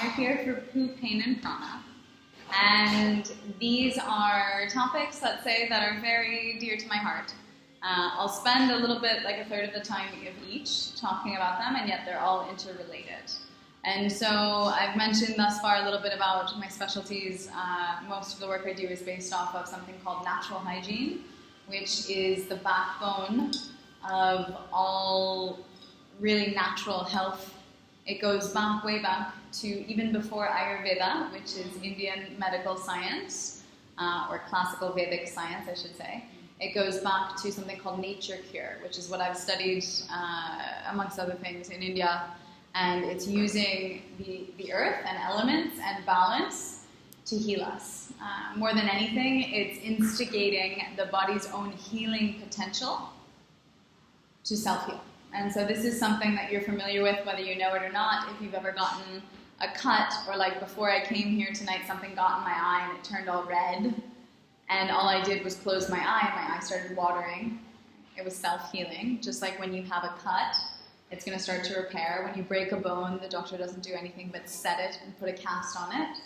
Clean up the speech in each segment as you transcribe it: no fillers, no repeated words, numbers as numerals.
We're here for poo, pain, and prana. And these are topics, let's say, that are very dear to my heart. I'll spend a little bit, like a third of the time of each, talking about them, and yet they're all interrelated. And so I've mentioned thus far a little bit about my specialties. Most of the work I do is based off of something called natural hygiene, which is the backbone of all really natural health. It goes back, way back to even before Ayurveda, which is Indian medical science, or classical Vedic science, I should say. It goes back to something called nature cure, which is what I've studied, amongst other things, in India. And it's using the earth and elements and balance to heal us. More than anything, it's instigating the body's own healing potential to self-heal. And so this is something that you're familiar with, whether you know it or not. If you've ever gotten a cut, or like before I came here tonight, something got in my eye and it turned all red. And all I did was close my eye and my eye started watering. It was self-healing. Just like when you have a cut, it's going to start to repair. When you break a bone, the doctor doesn't do anything but set it and put a cast on it.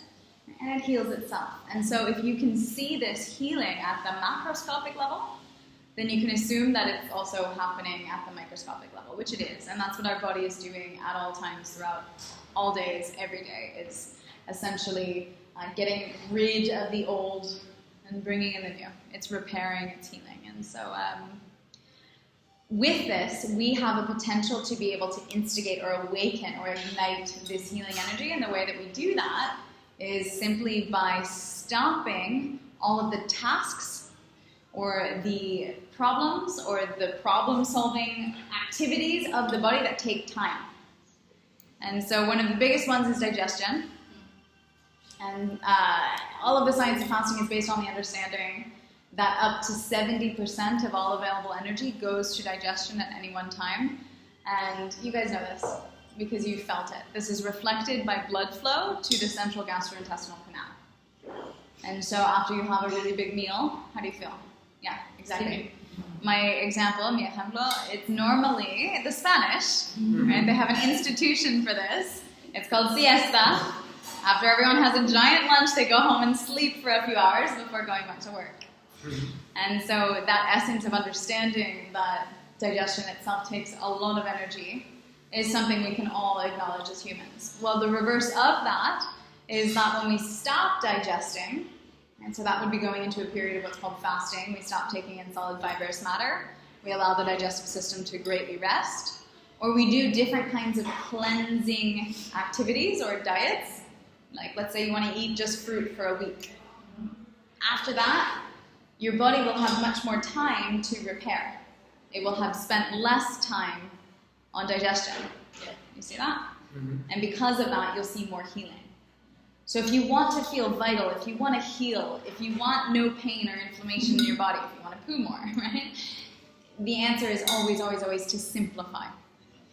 And it heals itself. And so if you can see this healing at the macroscopic level, then you can assume that it's also happening at the microscopic level, which it is. And that's what our body is doing at all times, throughout all days, every day. It's essentially getting rid of the old and bringing in the new. It's repairing, it's healing. And so with this, we have a potential to be able to instigate or awaken or ignite this healing energy. And the way that we do that is simply by stopping all of the tasks or the problems or the problem-solving activities of the body that take time. And so one of the biggest ones is digestion. And all of the science of fasting is based on the understanding that up to 70% of all available energy goes to digestion at any one time. And you guys know this because you felt it. This is reflected by blood flow to the central gastrointestinal canal. And so after you have a really big meal, how do you feel? Yeah, exactly. My example, mi ejemplo, it's normally the Spanish, right? They have an institution for this. It's called siesta. After everyone has a giant lunch, they go home and sleep for a few hours before going back to work. And so that essence of understanding that digestion itself takes a lot of energy is something we can all acknowledge as humans. Well, the reverse of that is that when we stop digesting, and so that would be going into a period of what's called fasting. We stop taking in solid fibrous matter. We allow the digestive system to greatly rest. Or we do different kinds of cleansing activities or diets. Like, let's say you want to eat just fruit for a week. After that, your body will have much more time to repair. It will have spent less time on digestion. You see that? Mm-hmm. And because of that, you'll see more healing. So if you want to feel vital, if you want to heal, if you want no pain or inflammation in your body, if you want to poo more, right? The answer is always, always, always to simplify.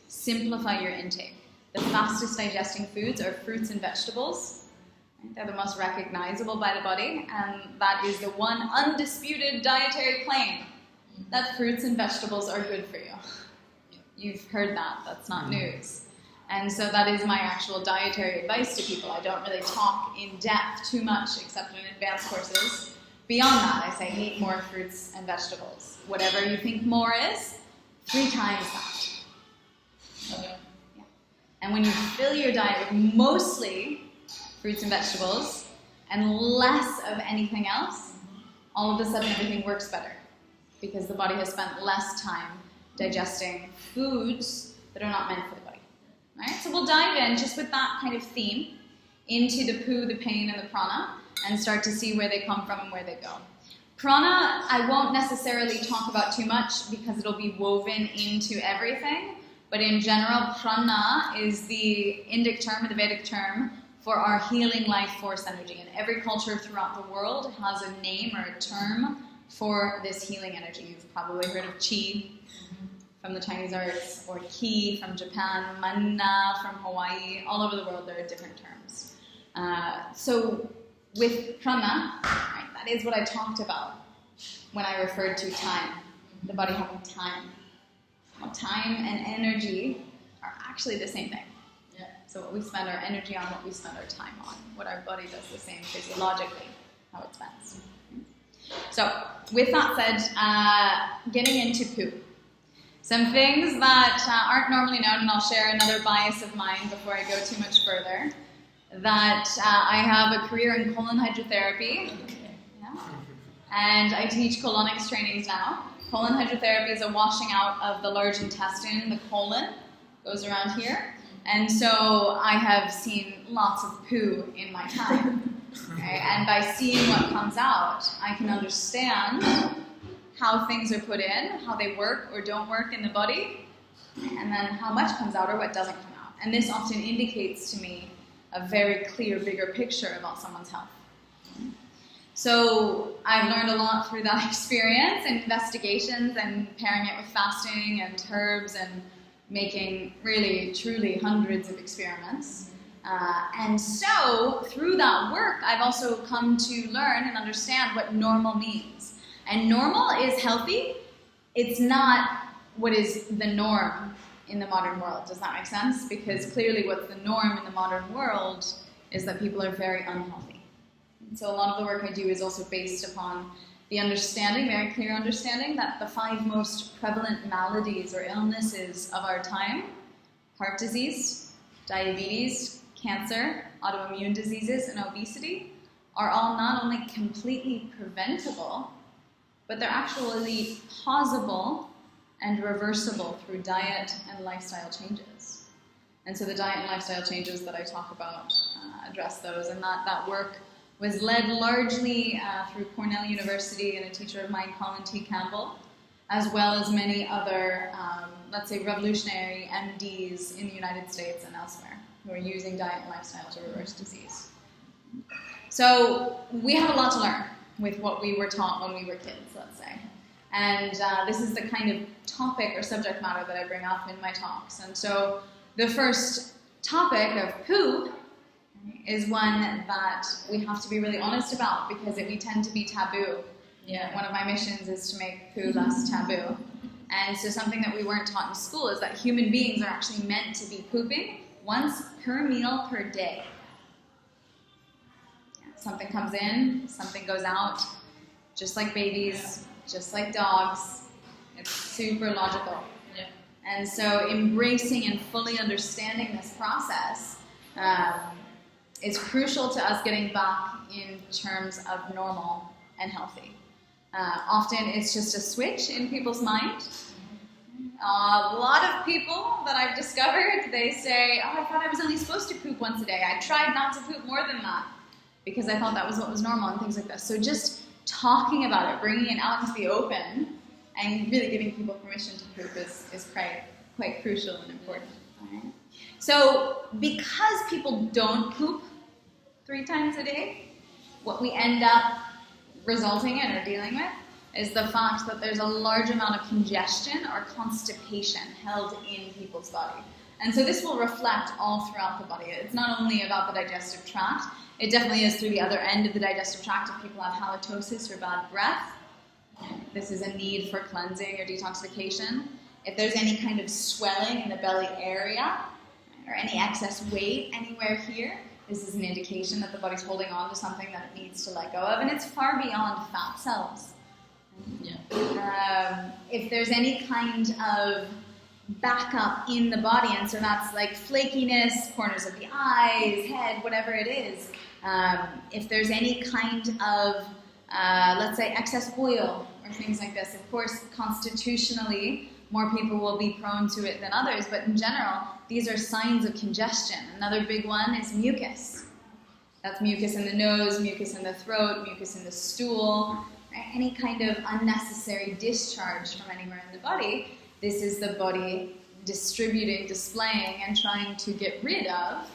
Simplify your intake. The fastest digesting foods are fruits and vegetables. Right? They're the most recognizable by the body, and that is the one undisputed dietary claim, that fruits and vegetables are good for you. You've heard that. That's not news. And so that is my actual dietary advice to people. I don't really talk in depth too much, except in advanced courses. Beyond that, I say eat more fruits and vegetables. Whatever you think more is, 3 times that. Okay. Yeah. And when you fill your diet with mostly fruits and vegetables and less of anything else, all of a sudden everything works better because the body has spent less time digesting foods that are not meant for the body. Right? So we'll dive in just with that kind of theme into the poo, the pain, and the prana and start to see where they come from and where they go. Prana, I won't necessarily talk about too much because it'll be woven into everything, but in general, prana is the Indic term or the Vedic term for our healing life force energy. And every culture throughout the world has a name or a term for this healing energy. You've probably heard of chi from the Chinese arts, or ki from Japan, manna from Hawaii. All over the world there are different terms. So with prana, right, that is what I talked about when I referred to time. The body having time. Time and energy are actually the same thing. Yeah. So what we spend our energy on, what we spend our time on, what our body does the same physiologically, how it spends. So with that said, getting into poop. Some things that aren't normally known, and I'll share another bias of mine before I go too much further, that I have a career in colon hydrotherapy, and I teach colonics trainings now. Colon hydrotherapy is a washing out of the large intestine, the colon, goes around here. And so I have seen lots of poo in my time. Okay? And by seeing what comes out, I can understand how things are put in, how they work or don't work in the body, and then how much comes out or what doesn't come out. And this often indicates to me a very clear, bigger picture about someone's health. So I've learned a lot through that experience and investigations and pairing it with fasting and herbs and making really, truly hundreds of experiments. And so through that work, I've also come to learn and understand what normal means. And normal is healthy. It's not what is the norm in the modern world. Does that make sense? Because clearly what's the norm in the modern world is that people are very unhealthy. And so a lot of the work I do is also based upon the understanding, very clear understanding, that the 5 most prevalent maladies or illnesses of our time, heart disease, diabetes, cancer, autoimmune diseases, and obesity, are all not only completely preventable, but they're actually pausable and reversible through diet and lifestyle changes. And so the diet and lifestyle changes that I talk about address those, and that work was led largely through Cornell University and a teacher of mine, Colin T. Campbell, as well as many other, let's say, revolutionary MDs in the United States and elsewhere who are using diet and lifestyle to reverse disease. So we have a lot to learn with what we were taught when we were kids, let's say. And this is the kind of topic or subject matter that I bring up in my talks. And so the first topic of poo is one that we have to be really honest about because we tend to be taboo. Yeah. One of my missions is to make poo less taboo. And so something that we weren't taught in school is that human beings are actually meant to be pooping once per meal per day. Something comes in, something goes out, just like babies, just like dogs. It's super logical. Yeah. And so embracing and fully understanding this process is crucial to us getting back in terms of normal and healthy. Often it's just a switch in people's mind. A lot of people that I've discovered, they say, oh, I thought I was only supposed to poop once a day. I tried not to poop more than that because I thought that was what was normal and things like this. So just talking about it, bringing it out into the open, and really giving people permission to poop is quite crucial and important. All right? So because people don't poop 3 times a day, what we end up resulting in or dealing with is the fact that there's a large amount of congestion or constipation held in people's body. And so this will reflect all throughout the body. It's not only about the digestive tract, it definitely is through the other end of the digestive tract if people have halitosis or bad breath. This is a need for cleansing or detoxification. If there's any kind of swelling in the belly area or any excess weight anywhere here, this is an indication that the body's holding on to something that it needs to let go of, and it's far beyond fat cells. Yeah. If there's any kind of backup in the body, and so that's like flakiness, corners of the eyes, head, whatever it is, if there's any kind of, let's say, excess oil or things like this, of course, constitutionally, more people will be prone to it than others, but in general, these are signs of congestion. Another big one is mucus. That's mucus in the nose, mucus in the throat, mucus in the stool, right? Any kind of unnecessary discharge from anywhere in the body. This is the body distributing, displaying, and trying to get rid of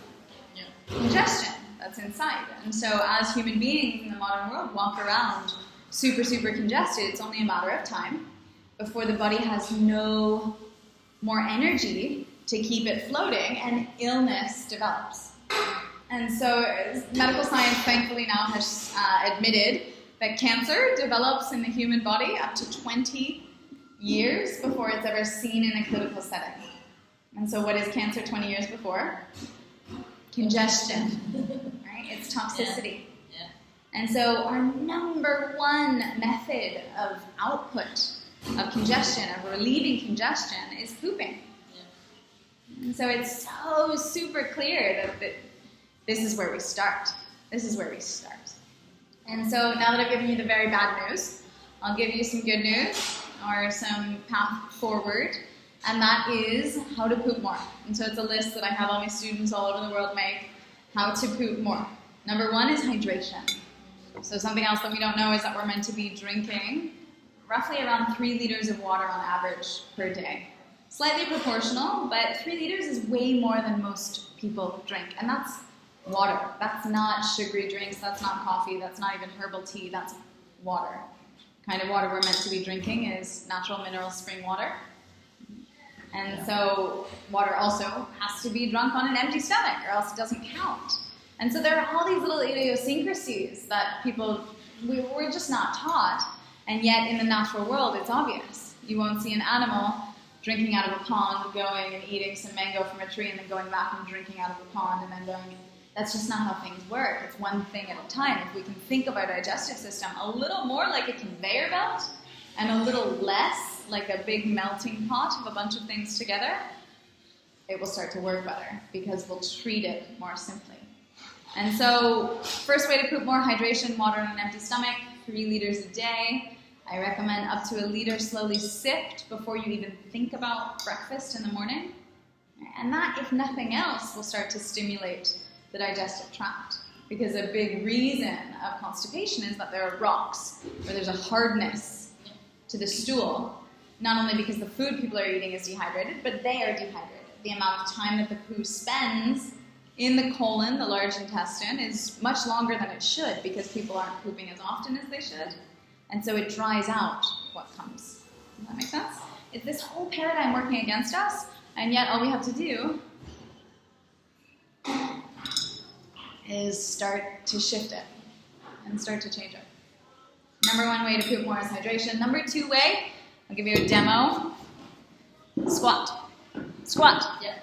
congestion that's inside. And so as human beings in the modern world walk around super, super congested, it's only a matter of time before the body has no more energy to keep it floating and illness develops. And so medical science thankfully now has admitted that cancer develops in the human body up to 20 years before it's ever seen in a clinical setting. And so what is cancer 20 years before? congestion, right? It's toxicity. Yeah. And so our number one method of output of congestion, of relieving congestion, is pooping. Yeah. And so it's so super clear that this is where we start. This is where we start. And so now that I've given you the very bad news, I'll give you some good news, or some path forward, and that is how to poop more. And so it's a list that I have all my students all over the world make, how to poop more. Number one is hydration. So something else that we don't know is that we're meant to be drinking roughly around 3 liters of water on average per day. Slightly proportional, but 3 liters is way more than most people drink. And that's water. That's not sugary drinks, that's not coffee, that's not even herbal tea, that's water. The kind of water we're meant to be drinking is natural mineral spring water. And so water also has to be drunk on an empty stomach, or else it doesn't count. And so there are all these little idiosyncrasies that we're just not taught, and yet in the natural world it's obvious. You won't see an animal drinking out of a pond, going and eating some mango from a tree, and then going back and drinking out of a pond, and then going. That's just not how things work. It's one thing at a time. If we can think of our digestive system a little more like a conveyor belt, and a little less like a big melting pot of a bunch of things together, it will start to work better, because we'll treat it more simply. And so, first way to poop more, hydration, water on an empty stomach, 3 liters a day. I recommend up to 1 liter slowly sipped before you even think about breakfast in the morning. And that, if nothing else, will start to stimulate the digestive tract. Because a big reason of constipation is that there are rocks, or there's a hardness to the stool. Not only because the food people are eating is dehydrated, but they are dehydrated. The amount of time that the poo spends in the colon, the large intestine, is much longer than it should, because people aren't pooping as often as they should. And so it dries out what comes. Does that make sense? It's this whole paradigm working against us, and yet all we have to do is start to shift it and start to change it. Number one way to poop more is hydration. Number 2 way, I'll give you a demo. Squat. Squat. Yeah.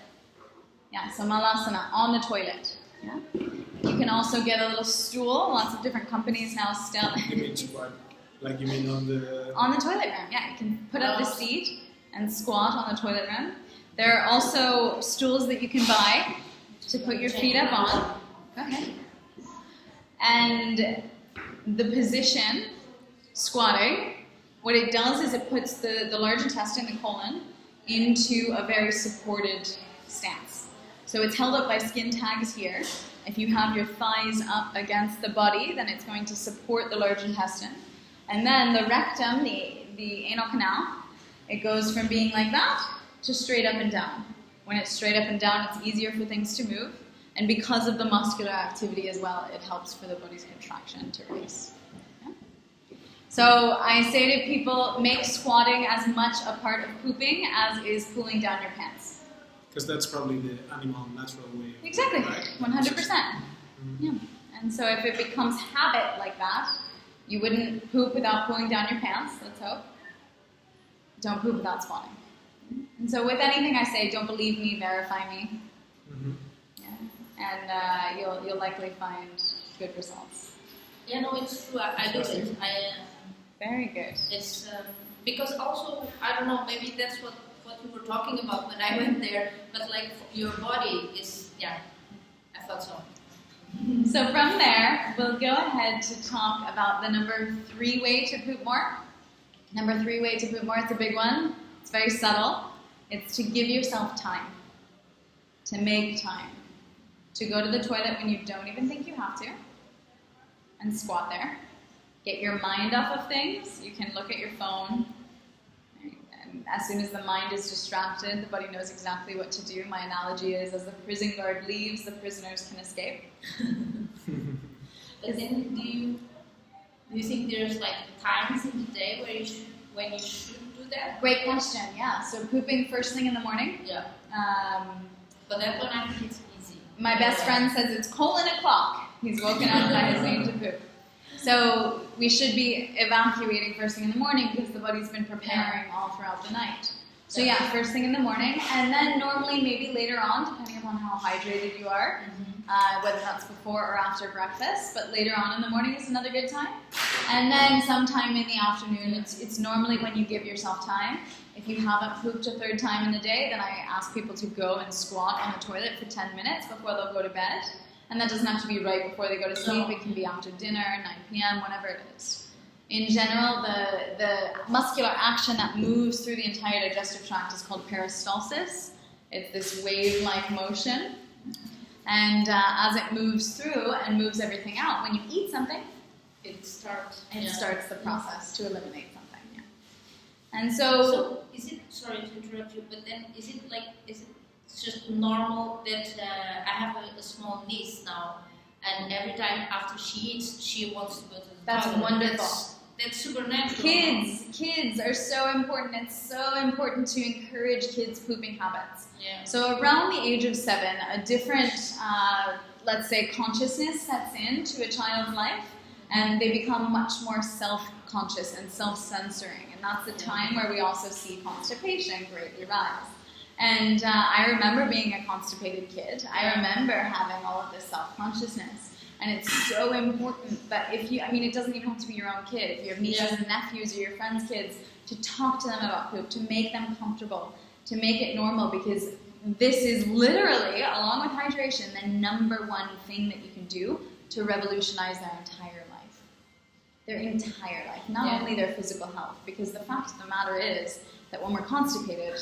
Yeah, so malasana, on the toilet. Yeah. You can also get a little stool. Lots of different companies now still. You mean squat? Like you mean on the... On the toilet rim, yeah. You can put up the seat and squat on the toilet rim. There are also stools that you can buy to put your feet up on. Go ahead. And the position, squatting, what it does is it puts the large intestine, the colon, into a very supported stance. So it's held up by skin tags here. If you have your thighs up against the body, then it's going to support the large intestine. And then the rectum, the anal canal, it goes from being like that to straight up and down. When it's straight up and down, it's easier for things to move. And because of the muscular activity as well, it helps for the body's contraction to release. Okay? So I say to people, make squatting as much a part of pooping as is pulling down your pants. Because that's probably the animal natural way. Exactly, right? 100%. Mm-hmm. Yeah. And so if it becomes habit like that, you wouldn't poop without pulling down your pants, let's hope. Don't poop without squatting. And so with anything I say, don't believe me, verify me. Mm-hmm. And you'll likely find good results. Yeah, no, it's true. I do it. Very good. It's because also, I don't know, maybe that's what you were talking about when I went there, but like your body is, yeah, I thought so. So from there, we'll go ahead to talk about the number 3 way to poop more. Number 3 way to poop more, it's a big one. It's very subtle. It's to give yourself time. To make time. To go to the toilet when you don't even think you have to. And squat there. Get your mind off of things. You can look at your phone. And as soon as the mind is distracted, the body knows exactly what to do. My analogy is, as the prison guard leaves, the prisoners can escape. But then do you think there's like times in the day when you should do that? Great question, yeah. So pooping first thing in the morning. Yeah. But that one I think it's easy. My best friend says it's colon o'clock. He's woken up by his need to poop. So we should be evacuating first thing in the morning because the body's been preparing all throughout the night. So yeah, first thing in the morning, and then normally maybe later on, depending upon how hydrated you are, whether that's before or after breakfast, but later on in the morning is another good time. And then sometime in the afternoon, it's normally when you give yourself time. If you haven't pooped a third time in the day, then I ask people to go and squat on the toilet for 10 minutes before they'll go to bed. And that doesn't have to be right before they go to sleep. It can be after dinner, 9 p.m., whenever it is. In general, the muscular action that moves through the entire digestive tract is called peristalsis. It's this wave-like motion. And as it moves through and moves everything out, when you eat something, it starts the process to eliminate something. Yeah. And so is it, sorry to interrupt you, but then is it just normal that I have a small niece now, and every time after she eats, she wants to go to the toilet? That's wonderful. That's supernatural. Kids are so important. It's so important to encourage kids' pooping habits. Yeah. So around the age of 7, a different, let's say, consciousness sets into a child's life, and they become much more self-conscious and self-censoring. And that's the time where we also see constipation greatly rise. And I remember being a constipated kid. I remember having all of this self-consciousness. And it's so important that if you, it doesn't even have to be your own kid. If you have nieces and nephews or your friends' kids, to talk to them about poop, to make them comfortable, to make it normal, because this is literally, along with hydration, the number one thing that you can do to revolutionize their entire life. Their entire life, not only their physical health, because the fact of the matter is that when we're constipated,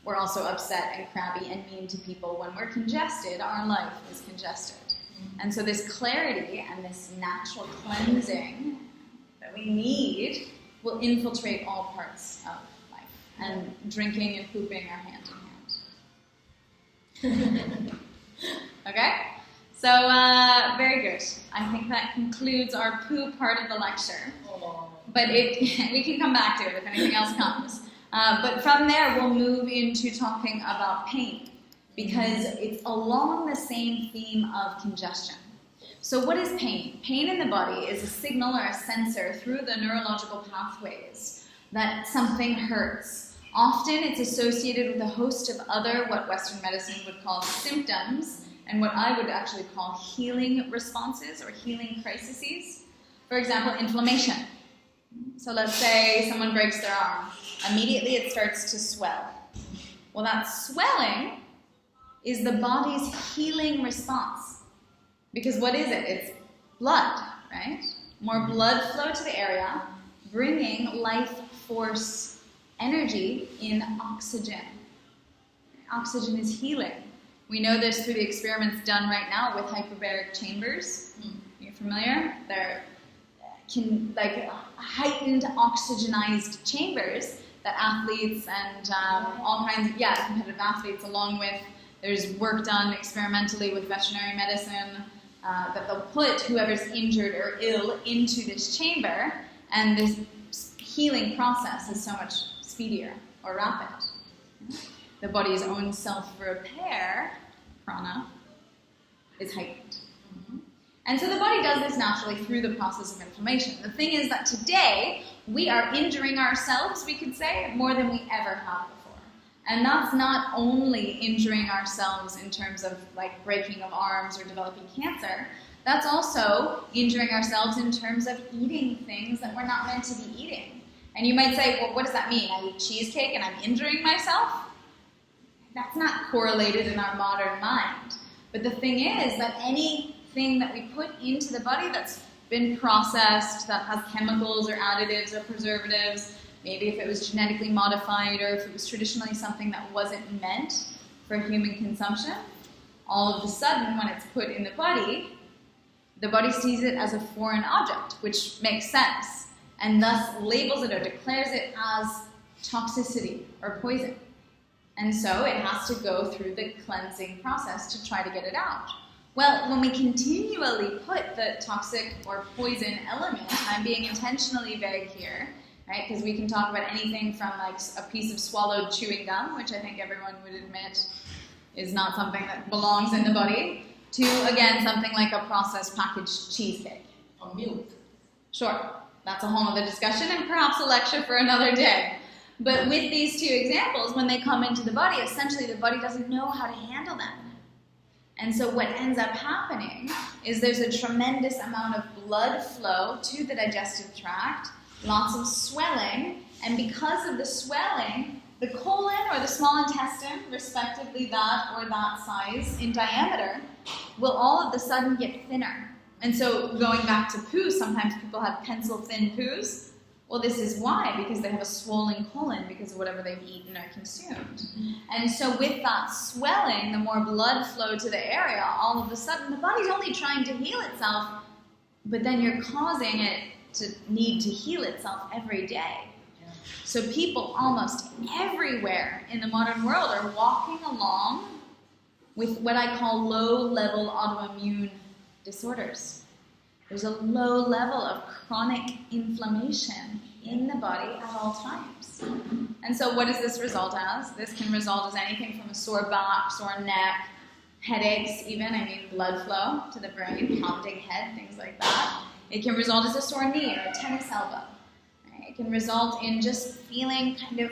we're also upset and crabby and mean to people. When we're congested, our life is congested. And so this clarity and this natural cleansing that we need will infiltrate all parts of life. And drinking and pooping are hand in hand. Okay? So, very good. I think that concludes our poo part of the lecture. But we can come back to it if anything else comes. But from there, we'll move into talking about pain, because it's along the same theme of congestion. So what is pain? Pain in the body is a signal or a sensor through the neurological pathways that something hurts. Often it's associated with a host of other, what Western medicine would call symptoms, and what I would actually call healing responses or healing crises. For example, inflammation. So let's say someone breaks their arm. Immediately it starts to swell. Well, that swelling is the body's healing response. Because what is it? It's blood, right? More blood flow to the area, bringing life force energy in oxygen. Oxygen is healing. We know this through the experiments done right now with hyperbaric chambers. You're familiar? They're heightened oxygenized chambers that athletes and all kinds of, competitive athletes, along with, there's work done experimentally with veterinary medicine that they'll put whoever's injured or ill into this chamber, and this healing process is so much speedier or rapid. The body's own self-repair, prana, is heightened. And so the body does this naturally through the process of inflammation. The thing is that today, we are injuring ourselves, we could say, more than we ever have before. And that's not only injuring ourselves in terms of like breaking of arms or developing cancer, that's also injuring ourselves in terms of eating things that we're not meant to be eating. And you might say, well, what does that mean? I eat cheesecake and I'm injuring myself? That's not correlated in our modern mind. But the thing is that anything that we put into the body that's been processed, that has chemicals or additives or preservatives, maybe if it was genetically modified or if it was traditionally something that wasn't meant for human consumption, all of a sudden when it's put in the body sees it as a foreign object, which makes sense, and thus labels it or declares it as toxicity or poison. And so it has to go through the cleansing process to try to get it out. Well, when we continually put the toxic or poison element, I'm being intentionally vague here, right? Because we can talk about anything from like a piece of swallowed chewing gum, which I think everyone would admit is not something that belongs in the body, to, again, something like a processed packaged cheesecake. Or milk. Sure, that's a whole other discussion and perhaps a lecture for another day. But with these two examples, when they come into the body, essentially the body doesn't know how to handle them. And so what ends up happening is there's a tremendous amount of blood flow to the digestive tract, lots of swelling, and because of the swelling, the colon or the small intestine, respectively that or that size in diameter, will all of a sudden get thinner. And so going back to poo, sometimes people have pencil-thin poos. Well, this is why, because they have a swollen colon because of whatever they've eaten or consumed. And so with that swelling, the more blood flow to the area, all of a sudden the body's only trying to heal itself, but then you're causing it to need to heal itself every day. So people almost everywhere in the modern world are walking along with what I call low-level autoimmune disorders. There's a low level of chronic inflammation in the body at all times. And so what does this result as? This can result as anything from a sore back, sore neck, headaches even, blood flow to the brain, pounding head, things like that. It can result as a sore knee or a tennis elbow. Right? It can result in just feeling kind of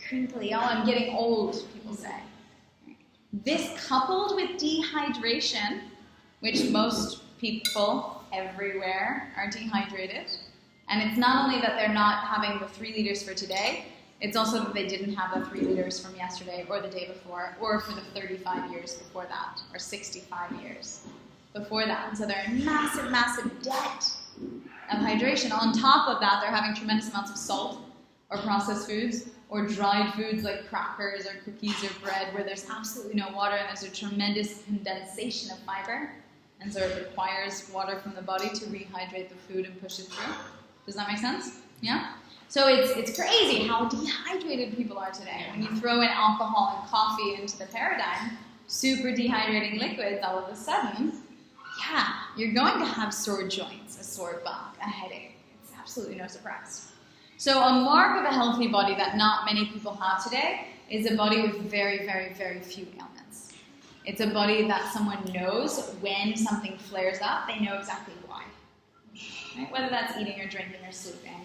crinkly. Oh, I'm getting old, people say. This coupled with dehydration, which most people everywhere are dehydrated. And it's not only that they're not having the 3 liters for today, it's also that they didn't have the 3 liters from yesterday or the day before or for the 35 years before that or 65 years before that. And so they're in massive, massive debt of hydration. On top of that, they're having tremendous amounts of salt or processed foods or dried foods like crackers or cookies or bread where there's absolutely no water and there's a tremendous condensation of fiber. And so it requires water from the body to rehydrate the food and push it through. Does that make sense? Yeah? So it's crazy how dehydrated people are today. When you throw in alcohol and coffee into the paradigm, super dehydrating liquids, all of a sudden, yeah, you're going to have sore joints, a sore back, a headache. It's absolutely no surprise. So a mark of a healthy body that not many people have today is a body with very, very, very few ailments. It's a body that someone knows when something flares up, they know exactly why. Right? Whether that's eating or drinking or sleeping,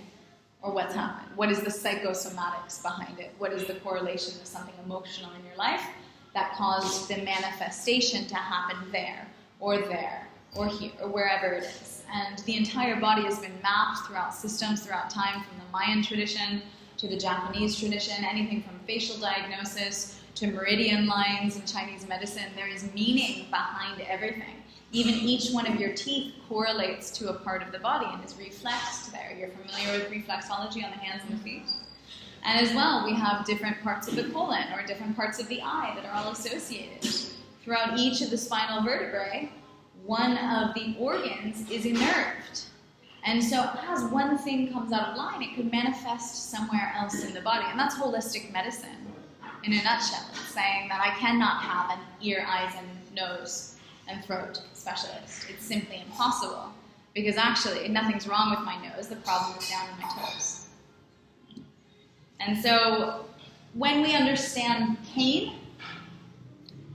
or what's happened. What is the psychosomatics behind it? What is the correlation with something emotional in your life that caused the manifestation to happen there, or here, or wherever it is? And the entire body has been mapped throughout systems, throughout time, from the Mayan tradition to the Japanese tradition, anything from facial diagnosis to meridian lines in Chinese medicine. There is meaning behind everything. Even each one of your teeth correlates to a part of the body and is reflexed there. You're familiar with reflexology on the hands and the feet? And as well, we have different parts of the colon or different parts of the eye that are all associated. Throughout each of the spinal vertebrae, one of the organs is innerved. And so as one thing comes out of line, it could manifest somewhere else in the body. And that's holistic medicine in a nutshell. It's saying that I cannot have an ear, eyes, and nose and throat specialist. It's simply impossible. Because actually, nothing's wrong with my nose. The problem is down in my toes. And so when we understand pain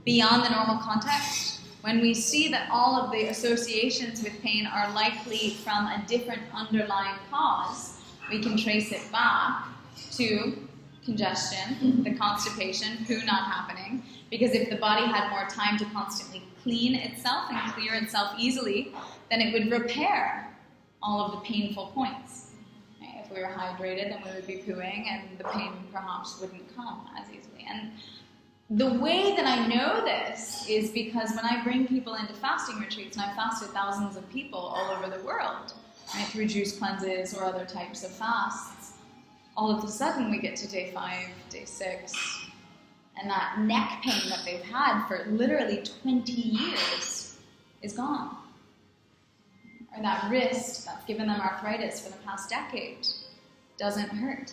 beyond the normal context, when we see that all of the associations with pain are likely from a different underlying cause, we can trace it back to congestion, the constipation, poo not happening, because if the body had more time to constantly clean itself and clear itself easily, then it would repair all of the painful points. Right? If we were hydrated, then we would be pooing and the pain perhaps wouldn't come as easily. And the way that I know this is because when I bring people into fasting retreats, and I've fasted thousands of people all over the world, right, through juice cleanses or other types of fasts, all of a sudden we get to day 5, day 6, and that neck pain that they've had for literally 20 years is gone. Or that wrist that's given them arthritis for the past decade doesn't hurt.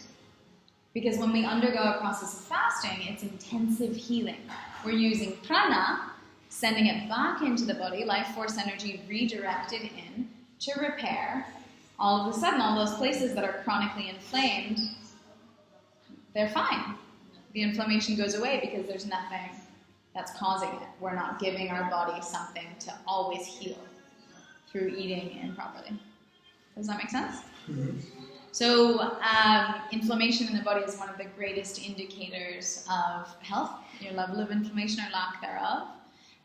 Because when we undergo a process of fasting, it's intensive healing. We're using prana, sending it back into the body, life force energy redirected in to repair. All of a sudden, all those places that are chronically inflamed, they're fine. The inflammation goes away because there's nothing that's causing it. We're not giving our body something to always heal through eating improperly. Does that make sense? Mm-hmm. So inflammation in the body is one of the greatest indicators of health, your level of inflammation or lack thereof.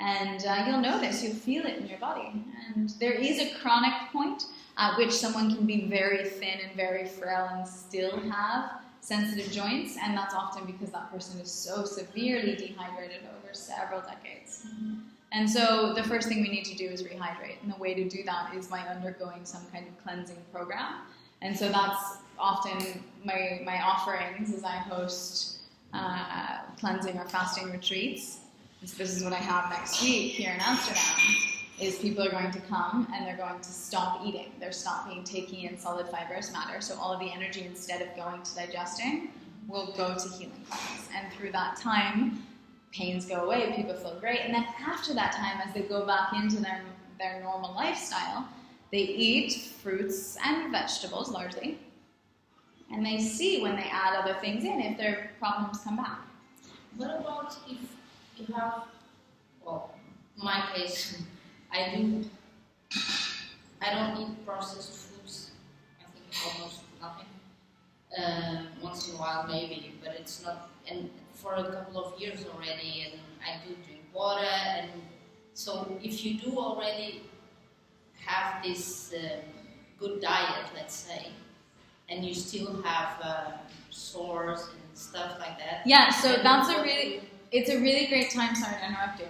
And you'll notice, you'll feel it in your body. And there is a chronic point at which someone can be very thin and very frail and still have sensitive joints, and that's often because that person is so severely dehydrated over several decades. Mm-hmm. And so the first thing we need to do is rehydrate, and the way to do that is by undergoing some kind of cleansing program. And so that's often my offerings, as I host cleansing or fasting retreats. And so this is what I have next week here in Amsterdam, is people are going to come and they're going to stop eating. They're stopping taking in solid fibrous matter. So all of the energy, instead of going to digesting, will go to healing cleanse. And through that time, pains go away, people feel great. And then after that time, as they go back into their normal lifestyle, they eat fruits and vegetables largely. And they see when they add other things in if their problems come back. What about if you have, well, in my case, I don't eat processed foods. I think almost nothing. Once in a while maybe, but it's not, and for a couple of years already, and I do drink water, and so if you do already have this good diet, let's say, and you still have sores and stuff like that. Yeah, so it's a really great time, sorry to interrupt you.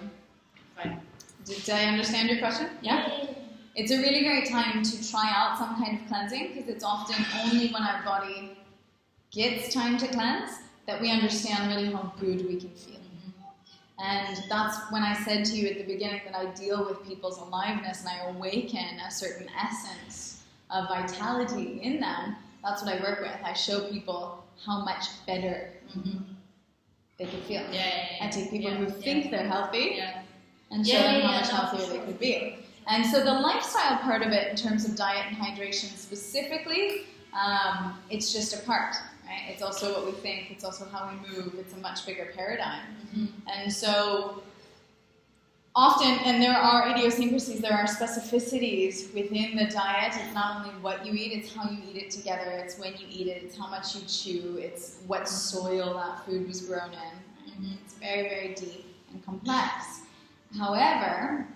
Fine. Did I understand your question? Yeah? It's a really great time to try out some kind of cleansing, because it's often only when our body gets time to cleanse that we understand really how good we can feel. Mm-hmm. And that's when I said to you at the beginning that I deal with people's aliveness and I awaken a certain essence of vitality in them. That's what I work with. I show people how much better they can feel. I take people who think they're healthy and show them how much healthier they could be. And so the lifestyle part of it, in terms of diet and hydration specifically, it's just a part, right? It's also what we think, it's also how we move, it's a much bigger paradigm. Mm-hmm. And so often, and there are idiosyncrasies, there are specificities within the diet. It's not only what you eat, it's how you eat it together, it's when you eat it, it's how much you chew, it's what soil that food was grown in. Mm-hmm. It's very, very deep and complex. However,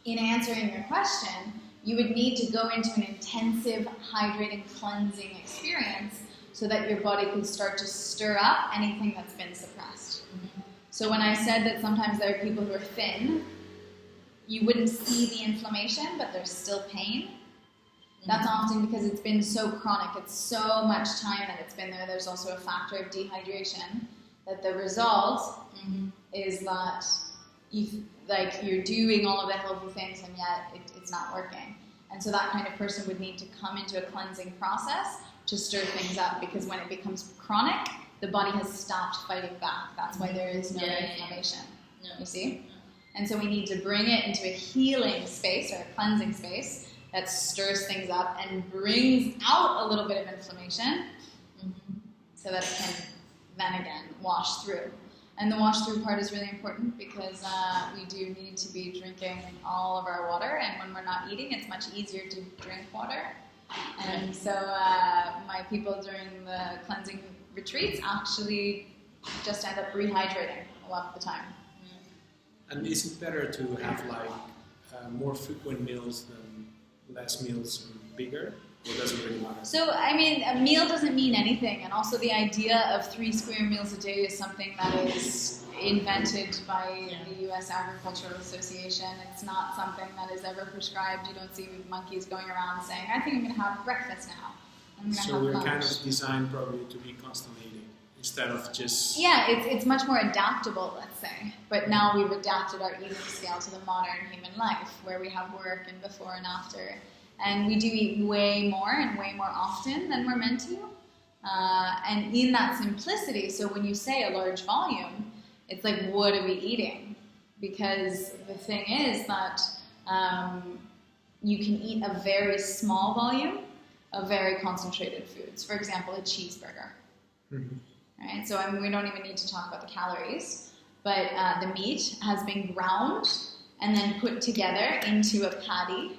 in answering your question, you would need to go into an intensive hydrating, cleansing experience so that your body can start to stir up anything that's been suppressed. Mm-hmm. So when I said that sometimes there are people who are thin, you wouldn't see the inflammation, but there's still pain. Mm-hmm. That's often because it's been so chronic, it's so much time that it's been there. There's also a factor of dehydration, that the result is that you're doing all of the healthy things and yet it's not working. And so that kind of person would need to come into a cleansing process to stir things up, because when it becomes chronic, the body has stopped fighting back. That's why there is no inflammation. You see? And so we need to bring it into a healing space or a cleansing space that stirs things up and brings out a little bit of inflammation so that it can then again wash through. And the wash through part is really important because we do need to be drinking all of our water, and when we're not eating, it's much easier to drink water. And so my people during the cleansing retreats actually just end up rehydrating a lot of the time. And is it better to have more frequent meals than less meals and bigger? Or does it really matter? So, I mean, a meal doesn't mean anything, and also the idea of 3 square meals a day is something that is invented by the U.S. Agricultural Association. It's not something that is ever prescribed. You don't see monkeys going around saying, I think I'm going to have breakfast now. So we're kind of designed probably to be constantly eating instead of just... Yeah, it's much more adaptable, let's say. But now we've adapted our eating scale to the modern human life, where we have work and before and after. And we do eat way more and way more often than we're meant to. And in that simplicity, so when you say a large volume, it's like, what are we eating? Because the thing is that you can eat a very small volume of very concentrated foods. For example, a cheeseburger. Mm-hmm. Right? So we don't even need to talk about the calories, but the meat has been ground and then put together into a patty.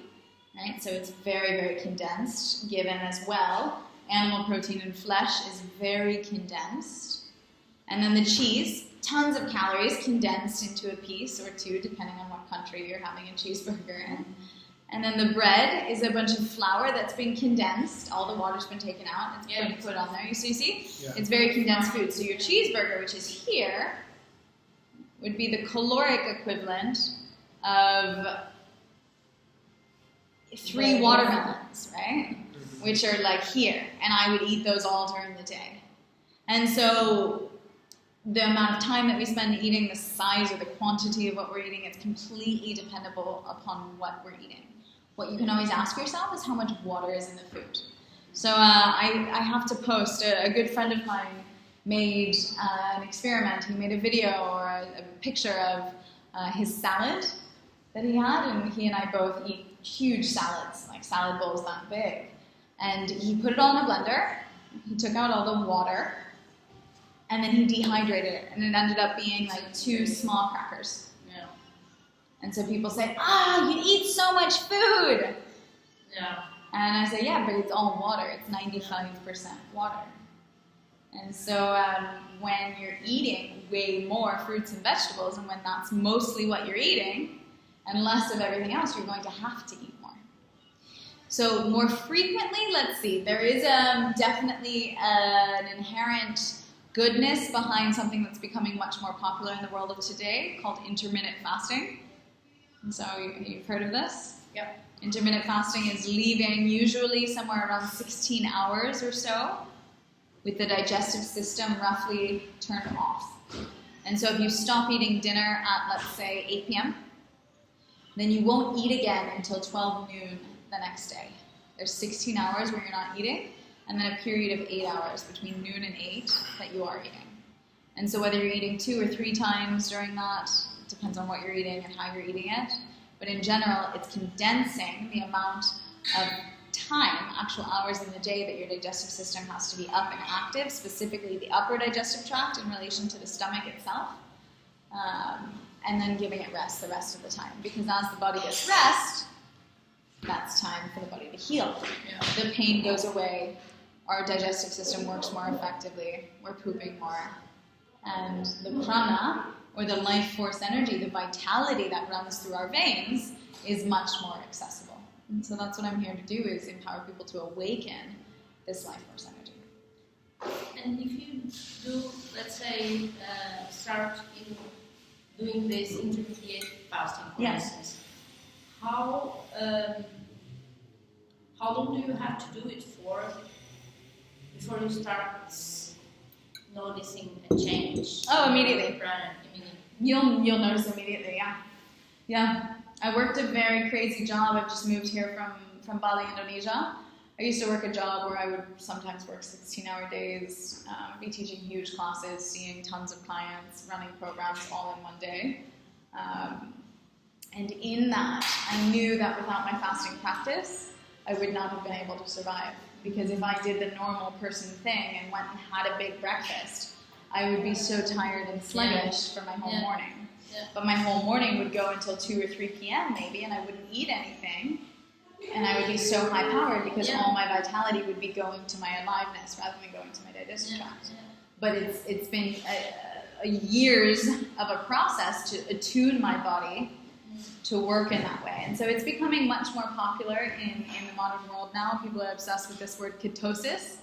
Right? So it's very, very condensed, given as well animal protein and flesh is very condensed. And then the cheese, tons of calories condensed into a piece or two, depending on what country you're having a cheeseburger in. And then the bread is a bunch of flour that's been condensed. All the water's been taken out. It's been put on there. You see? Yeah. It's very condensed food. So your cheeseburger, which is here, would be the caloric equivalent of 3 watermelons, right? Which are like here. And I would eat those all during the day. And so the amount of time that we spend eating, the size or the quantity of what we're eating, it's completely dependable upon what we're eating. What you can always ask yourself is how much water is in the food. So I have to post, a good friend of mine made an experiment. He made a video or a picture of his salad that he had, and he and I both eat huge salads, like salad bowls that big. And he put it all in a blender, he took out all the water, and then he dehydrated it, and it ended up being like 2 small crackers. Yeah. And so people say, you eat so much food. Yeah. And I say, yeah, but it's all water. It's 95% water. And so when you're eating way more fruits and vegetables, and when that's mostly what you're eating, and less of everything else, you're going to have to eat more. So more frequently, let's see, there is definitely an inherent goodness behind something that's becoming much more popular in the world of today called intermittent fasting. And so you've heard of this? Yep. Intermittent fasting is leaving usually somewhere around 16 hours or so with the digestive system roughly turned off. And so if you stop eating dinner at, let's say, 8 p.m., then you won't eat again until 12 noon the next day. There's 16 hours where you're not eating, and then a period of 8 hours between noon and 8 that you are eating. And so whether you're eating 2 or 3 times during that, it depends on what you're eating and how you're eating it. But in general, it's condensing the amount of time, actual hours in the day that your digestive system has to be up and active, specifically the upper digestive tract in relation to the stomach itself, and then giving it rest the rest of the time. Because as the body gets rest, that's time for the body to heal. Yeah. The pain goes away, our digestive system works more effectively, we're pooping more. And the prana, or the life force energy, the vitality that runs through our veins, is much more accessible. And so that's what I'm here to do, is empower people to awaken this life force energy. And if you do, let's say, start doing this intermittent fasting, for instance, how long do you have to do it for before you start noticing a change? Oh, immediately. Prana, You'll notice immediately, yeah. Yeah. I worked a very crazy job. I've just moved here from Bali, Indonesia. I used to work a job where I would sometimes work 16-hour days, be teaching huge classes, seeing tons of clients, running programs all in one day. And in that, I knew that without my fasting practice, I would not have been able to survive. Because if I did the normal person thing and went and had a big breakfast, I would be so tired and sluggish for my whole morning. Yeah. But my whole morning would go until 2 or 3 p.m. maybe, and I wouldn't eat anything. And I would be so high-powered because all my vitality would be going to my aliveness rather than going to my digestive tract. Yeah. But it's been years of a process to attune my body to work in that way. And so it's becoming much more popular in the modern world now. People are obsessed with this word ketosis,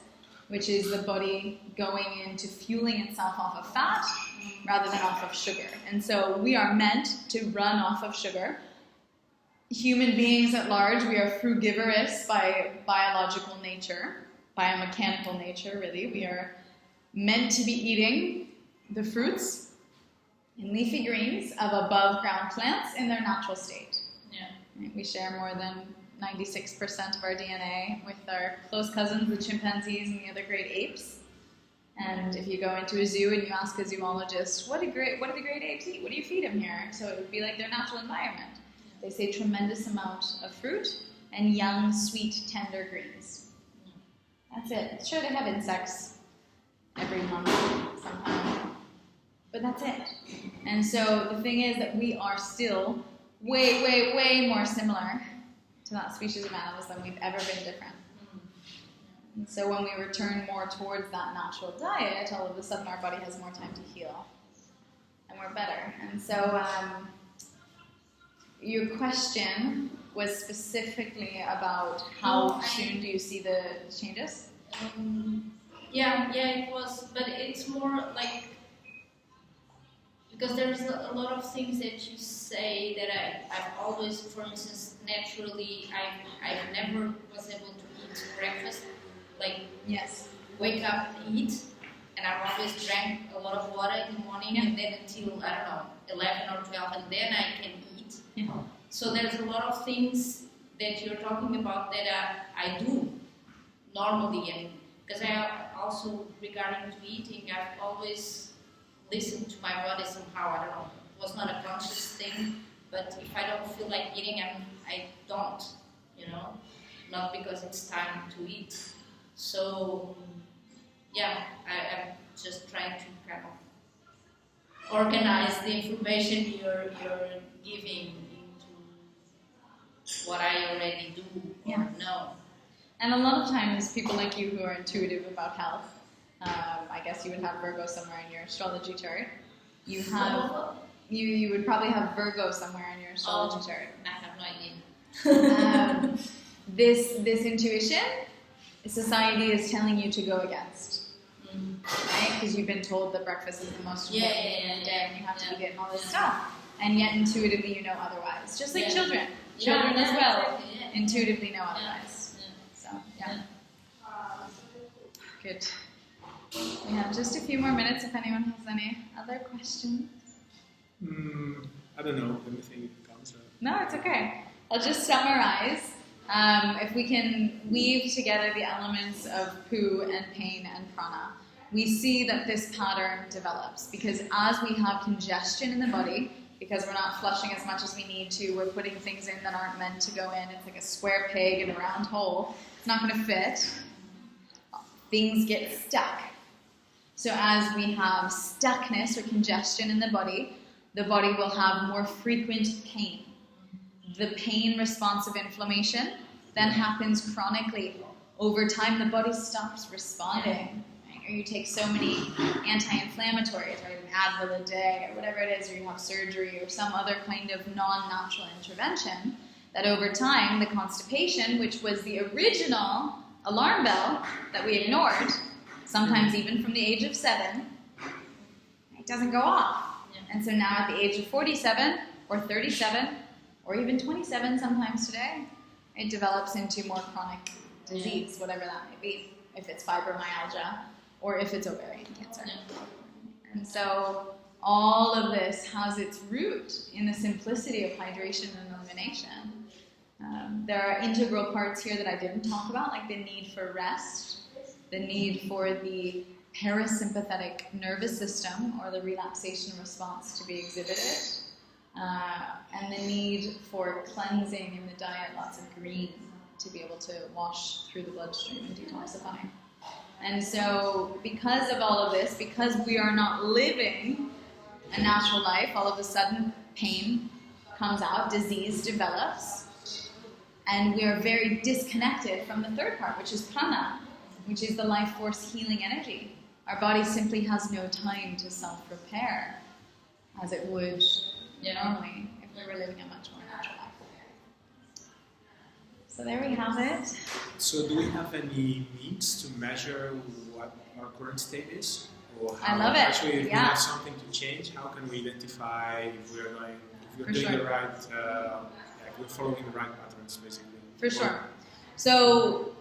which is the body going into fueling itself off of fat rather than off of sugar. And so we are meant to run off of sugar. Human beings at large, we are frugivorous by biological nature, biomechanical nature, really. We are meant to be eating the fruits and leafy greens of above ground plants in their natural state. Yeah. We share more than 96% of our DNA with our close cousins, the chimpanzees and the other great apes. And if you go into a zoo and you ask a zoologist, what do the great apes eat? What do you feed them here? So it would be like their natural environment. They say tremendous amount of fruit and young, sweet, tender greens. That's it. Sure, they have insects every month sometime, but that's it. And so the thing is that we are still way, way, way more similar to that species of animals than we've ever been different. And so when we return more towards that natural diet, all of a sudden our body has more time to heal. And we're better. And so your question was specifically about how soon do you see the changes? Yeah, it was, but it's more like, because there's a lot of things that you say that I've always, for instance, naturally, I've never was able to eat breakfast, like yes, wake up, eat, and I've always drank a lot of water in the morning, and then until, I don't know, 11 or 12, and then I can eat. Yeah. So there's a lot of things that you're talking about that I do normally, and because I also, regarding to eating, I've always listened to my body somehow. I don't know, it was not a conscious thing, but if I don't feel like eating, I don't, not because it's time to eat. So, yeah, I'm just trying to kind of organize the information you're giving into what I already do or know. And a lot of times, people like you who are intuitive about health, I guess you would have Virgo somewhere in your astrology chart. You would probably have Virgo somewhere in your astrology chart. I have no idea. This intuition, society is telling you to go against, right? Because you've been told that breakfast is the most important thing in the day, and you have to eat it and all this stuff. And yet, intuitively, you know otherwise. Just like children as well, intuitively know otherwise. So, yeah. Good. We have just a few more minutes if anyone has any other questions. I don't know. Let me think if it comes up. No, it's okay. I'll just summarize. If we can weave together the elements of poo and pain and prana, we see that this pattern develops because as we have congestion in the body, because we're not flushing as much as we need to, we're putting things in that aren't meant to go in. It's like a square peg in a round hole. It's not going to fit. Things get stuck. So as we have stuckness or congestion in the body will have more frequent pain. The pain response of inflammation then happens chronically. Over time, the body stops responding. Right? Or you take so many anti-inflammatories, right? An Advil a day, or whatever it is, or you have surgery or some other kind of non-natural intervention, that over time, the constipation, which was the original alarm bell that we ignored, sometimes even from the age of 7, it doesn't go off. And so now at the age of 47 or 37 or even 27 sometimes today, it develops into more chronic disease, whatever that may be, if it's fibromyalgia or if it's ovarian cancer. And so all of this has its root in the simplicity of hydration and elimination. There are integral parts here that I didn't talk about, like the need for rest, the need for the parasympathetic nervous system or the relaxation response to be exhibited, and the need for cleansing in the diet, lots of green to be able to wash through the bloodstream and detoxify. And so because of all of this, because we are not living a natural life, all of a sudden pain comes out, disease develops, and we are very disconnected from the third part, which is prana, which is the life force healing energy. Our body simply has no time to self-repair as it would normally if we were living a much more natural life. So there we have it. So do we have any means to measure what our current state is? Or how, I love it. Actually, if we have something to change, how can we identify if we're doing the right, if we're following the right patterns, basically? For sure. So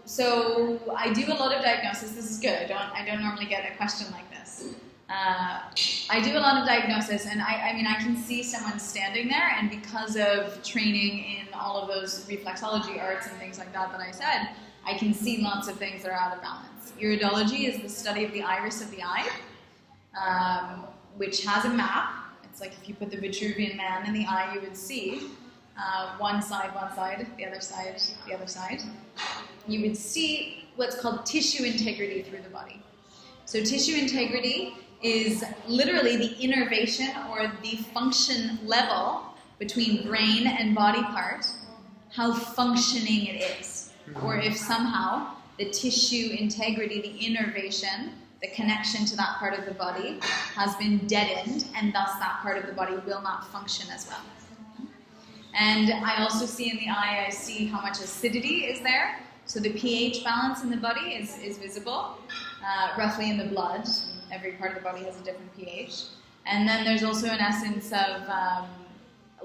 I do a lot of diagnosis. This is good. I don't normally get a question like this. I do a lot of diagnosis, and I can see someone standing there, and because of training in all of those reflexology arts and things like that I said, I can see lots of things that are out of balance. Iridology is the study of the iris of the eye, which has a map. It's like if you put the Vitruvian Man in the eye, you would see one side, the other side. You would see what's called tissue integrity through the body. So tissue integrity is literally the innervation or the function level between brain and body part, how functioning it is. Or if somehow the tissue integrity, the innervation, the connection to that part of the body has been deadened, and thus that part of the body will not function as well. And I also see in the eye, I see how much acidity is there. So the pH balance in the body is visible, roughly in the blood. Every part of the body has a different pH. And then there's also an essence of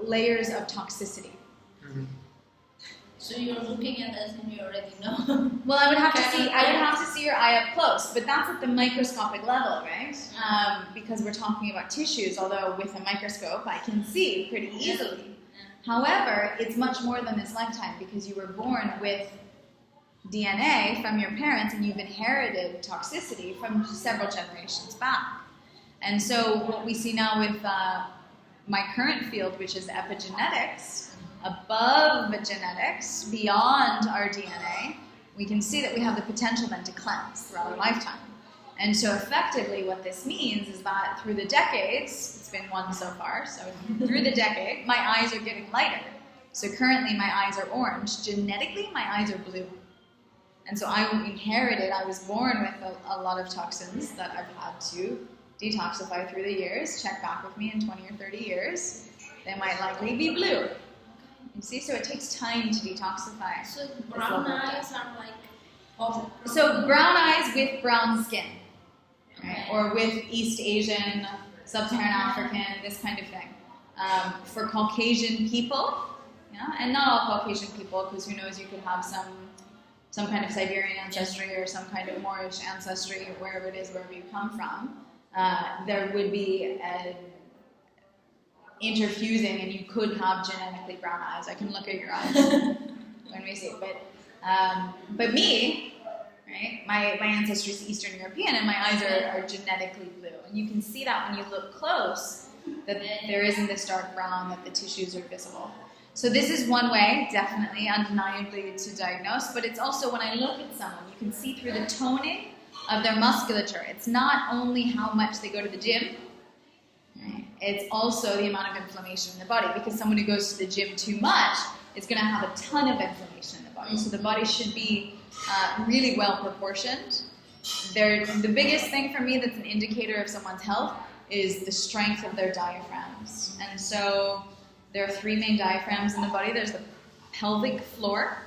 layers of toxicity. Mm-hmm. So you're looking at this and you already know. Well, I would have to see your eye up close, but that's at the microscopic level, right? Because we're talking about tissues, although with a microscope I can see pretty easily. However, it's much more than this lifetime, because you were born with DNA from your parents and you've inherited toxicity from several generations back. And so what we see now with my current field, which is epigenetics, above genetics, beyond our DNA, we can see that we have the potential then to cleanse throughout our lifetime. And so effectively what this means is that through the decades, it's been one so far, so through the decade, my eyes are getting lighter. So currently my eyes are orange. Genetically, my eyes are blue. And so I inherited, I was born with a lot of toxins that I've had to detoxify through the years. Check back with me in 20 or 30 years. They might likely be blue. You see, so it takes time to detoxify. So brown eyes are like... Oh. So brown eyes with brown skin, right? Or with East Asian, Sub-Saharan African, this kind of thing. For Caucasian people, and not all Caucasian people, because who knows, you could have some kind of Siberian ancestry or some kind of Moorish ancestry, wherever it is, wherever you come from, there would be an interfusing, and you could have genetically brown eyes. I can look at your eyes when we see it. But me, right, my ancestry is Eastern European, and my eyes are genetically blue. And you can see that when you look close, that there isn't this dark brown, that the tissues are visible. So this is one way, definitely, undeniably, to diagnose, but it's also when I look at someone, you can see through the toning of their musculature. It's not only how much they go to the gym, right? It's also the amount of inflammation in the body, because someone who goes to the gym too much is going to have a ton of inflammation in the body. So the body should be really well proportioned. The biggest thing for me that's an indicator of someone's health is the strength of their diaphragms. And so there are three main diaphragms in the body. There's the pelvic floor.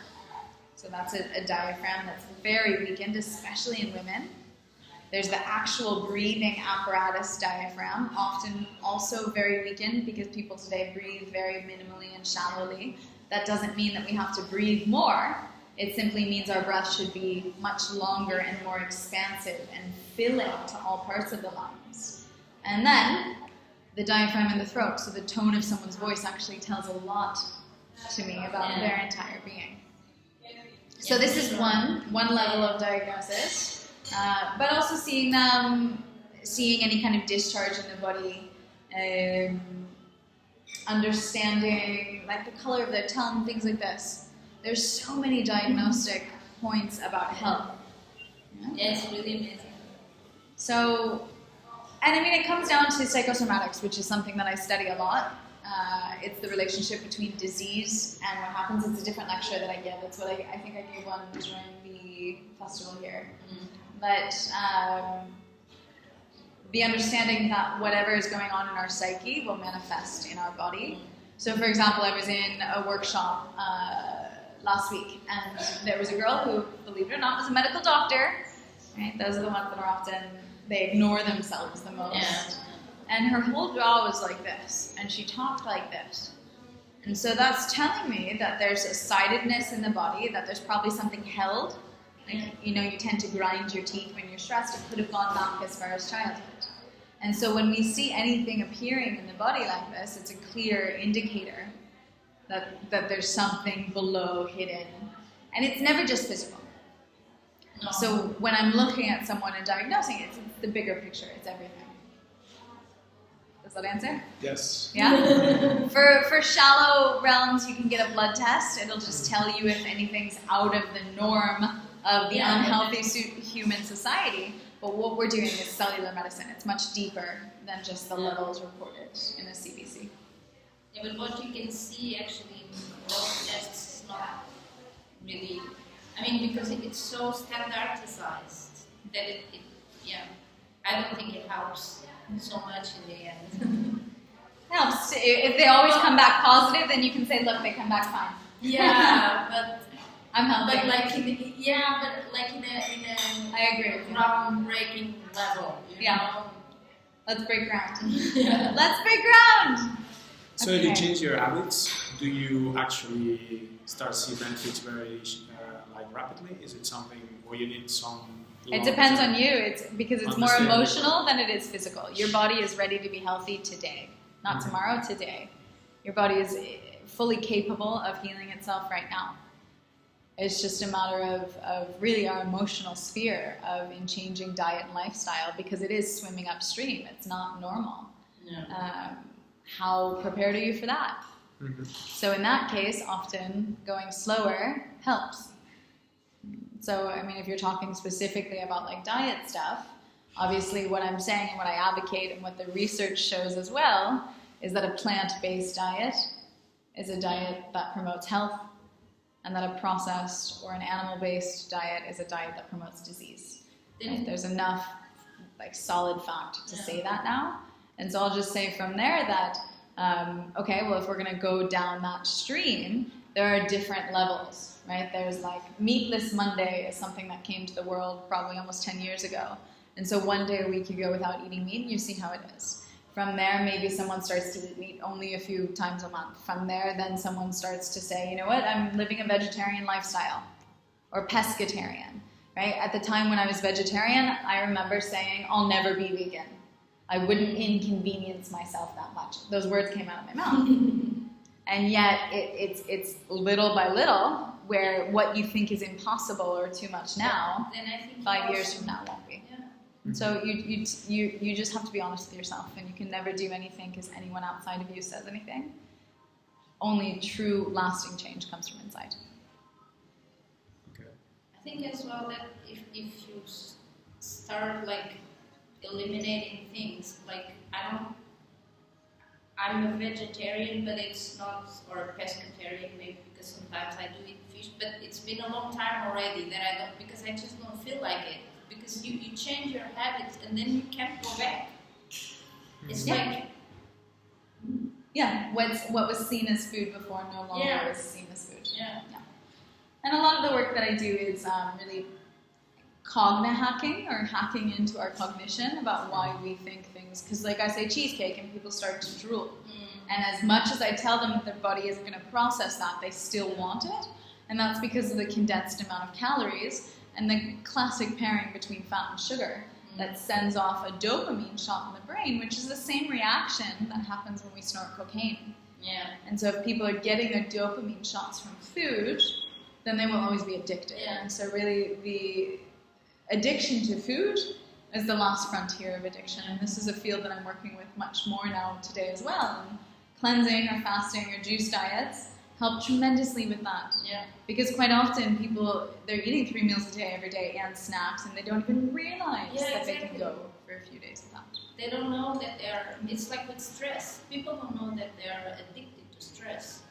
So that's a diaphragm that's very weakened, especially in women. There's the actual breathing apparatus diaphragm, often also very weakened because people today breathe very minimally and shallowly. That doesn't mean that we have to breathe more. It simply means our breath should be much longer and more expansive and filling to all parts of the lungs. And then the diaphragm in the throat. So the tone of someone's voice actually tells a lot to me about their entire being. So this is one level of diagnosis, but also seeing any kind of discharge in the body, understanding like the color of their tongue, things like this. There's so many diagnostic points about health. Yeah, it's really amazing. So, and I mean, it comes down to psychosomatics, which is something that I study a lot. It's the relationship between disease and what happens. It's a different lecture that I give. It's what I think I gave one during the festival here. But the understanding that whatever is going on in our psyche will manifest in our body. So, for example, I was in a workshop last week, and there was a girl who, believe it or not, was a medical doctor. Right? Those are the ones that are often, they ignore themselves the most. Yeah. And her whole jaw was like this, and she talked like this. And so that's telling me that there's a sidedness in the body, that there's probably something held. Like, you tend to grind your teeth when you're stressed. It could have gone back as far as childhood. And so when we see anything appearing in the body like this, it's a clear indicator that there's something below hidden. And it's never just physical. No. So when I'm looking at someone and diagnosing it, it's the bigger picture. It's everything. Does that answer? Yes. Yeah? For shallow realms, you can get a blood test. It'll just tell you if anything's out of the norm of the unhealthy human society. But what we're doing is cellular medicine. It's much deeper than just the levels reported in a CBC. Yeah, but what you can see actually in those tests is not really I mean, because it's so standardized that I don't think it helps so much in the end. Helps. If they always come back positive, then you can say, look, they come back fine. Yeah, but I'm healthy. but like in a I agree with you. groundbreaking level, you know? Let's break ground. Yeah. Let's break ground. So if you change your habits, do you actually start to see benefits very rapidly? Is it something where you need some? It depends on you. It's because it's more Understandable. emotional than it is physical. Your body is ready to be healthy today, not tomorrow, today. Your body is fully capable of healing itself right now. It's just a matter of really our emotional sphere in changing diet and lifestyle, because it is swimming upstream. It's not normal. Yeah. How prepared are you for that? Mm-hmm. So in that case, often going slower helps. So, I mean, if you're talking specifically about like diet stuff, obviously what I'm saying and what I advocate and what the research shows as well is that a plant-based diet is a diet that promotes health, and that a processed or an animal-based diet is a diet that promotes disease. If there's enough like solid fact to say that now. And so I'll just say from there that, okay, well, if we're going to go down that stream, there are different levels, right? There's like Meatless Monday is something that came to the world probably almost 10 years ago. And so one day a week you go without eating meat and you see how it is. From there, maybe someone starts to eat meat only a few times a month. From there, then someone starts to say, you know what, I'm living a vegetarian lifestyle, or pescatarian, right? At the time when I was vegetarian, I remember saying, I'll never be vegan. I wouldn't inconvenience myself that much. Those words came out of my mouth. And yet, it's little by little, where what you think is impossible or too much now, Then I think 5 years from now won't be. Yeah. So you just have to be honest with yourself, and you can never do anything because anyone outside of you says anything. Only true lasting change comes from inside. Okay. I think as well that if you start like eliminating things, like I'm a vegetarian, but it's not, or a pescatarian maybe, because sometimes I do eat fish, but it's been a long time already that I don't, because I just don't feel like it. Because you change your habits and then you can't go back. It's like... Yeah, what was seen as food before no longer is seen as food. Yeah. And a lot of the work that I do is really hacking, or hacking into our cognition about why we think things. Because like I say cheesecake and people start to drool. And as much as I tell them that their body isn't going to process that, they still want it. And that's because of the condensed amount of calories and the classic pairing between fat and sugar that sends off a dopamine shot in the brain, which is the same reaction that happens when we snort cocaine. Yeah. And so if people are getting their dopamine shots from food, then they will always be addicted. Yeah. And so really the addiction to food is the last frontier of addiction. And this is a field that I'm working with much more now today as well. And cleansing or fasting or juice diets help tremendously with that. Yeah. Because quite often people, they're eating 3 meals a day every day and snacks, and they don't even realize that they can go for a few days without. They don't know that it's like with stress. People don't know that they are addicted to stress.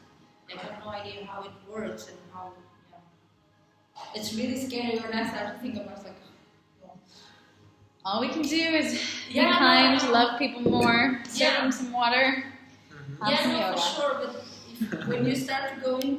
They have no idea how it works and how, it's really scary when I start to think about it. It's like, all we can do is be kind, love people more, serve them some water, have some yoga. For sure, but when you start to go into